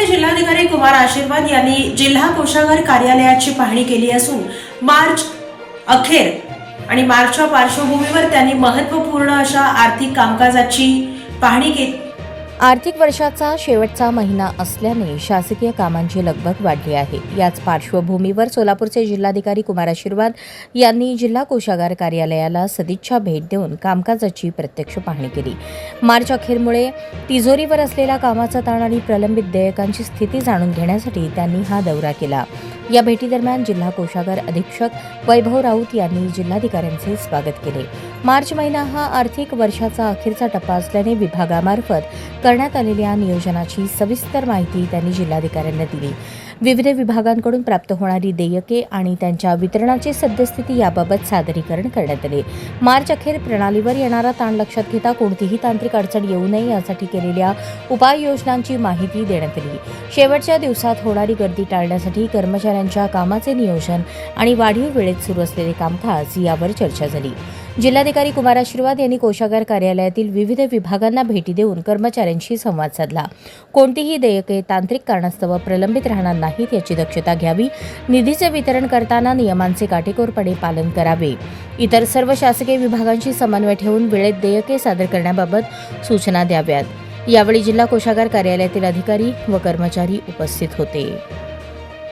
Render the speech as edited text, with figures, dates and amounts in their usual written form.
सोलापूरचे जिल्हाधिकारी कुमार आशीर्वाद यांनी जिल्हा कोषागार कार्यालयाची पाहणी केली असून मार्च अखेर आणि मार्चच्या पार्श्वभूमीवर त्यांनी महत्त्वपूर्ण अशा आर्थिक कामकाजाची पाहणी केली। आर्थिक वर्षाचा शेवटचा महिना असल्याने शासकीय कामांची लगबग वाढली आहे। याच पार्श्वभूमीवर सोलापूरचे जिल्हाधिकारी कुमार आशीर्वाद यांनी जिल्हा कोषागार कार्यालयाला सदिच्छा भेट देऊन कामकाजाची प्रत्यक्ष पाहणी केली। मार्च अखेरमुळे तिजोरीवर असलेला कामाचा ताण आणि प्रलंबित देयकांची स्थिती जाणून घेण्यासाठी त्यांनी हा दौरा केला। या भेटीदरम्यान जिल्हा कोषागार अधीक्षक वैभव राऊत यांनी जिल्हाधिकाऱ्यांचे स्वागत केले। मार्च महिना हा आर्थिक वर्षाचा अखेरचा टप्पा असल्याने विभागामार्फत करण्यात आलेल्या नियोजनाची सविस्तर माहिती त्यांनी जिल्हाधिकाऱ्यांना दिली। विविध विभागांकडून प्राप्त होणारी देयके आणि त्यांच्या वितरणाची सद्यस्थिती याबाबत सादरीकरण करण्यात आले। मार्च अखेर प्रणालीवर येणारा ताण लक्षात घेता कोणतीही तांत्रिक अडचण येऊ नये यासाठी केलेल्या उपाययोजनांची माहिती देण्यात आली। शेवटच्या दिवसात होणारी गर्दी टाळण्यासाठी कर्मचाऱ्यांच्या कामाचे नियोजन आणि वाढीव वेळेत सुरू असलेले कामकाज यावर चर्चा झाली। जिल्हाधिकारी कुमार आशीर्वाद यांनी कोषागार कार्यालयातील विविध विभागांना भेटी देऊन कर्मचाऱ्यांशी संवाद साधला। कोणतीही देयके तांत्रिक कारणास्तव प्रलंबित राहणार नाहीत याची दक्षता घ्यावी। निधीचे वितरण करताना नियमांचे काटेकोरपणे पालन करावे। इतर सर्व शासकीय विभागांशी समन्वय ठेवून वेळेत देयके सादर करण्याबाबत सूचना द्याव्यात। यावेळी जिल्हा कोषागार कार्यालयातील अधिकारी व कर्मचारी उपस्थित होते।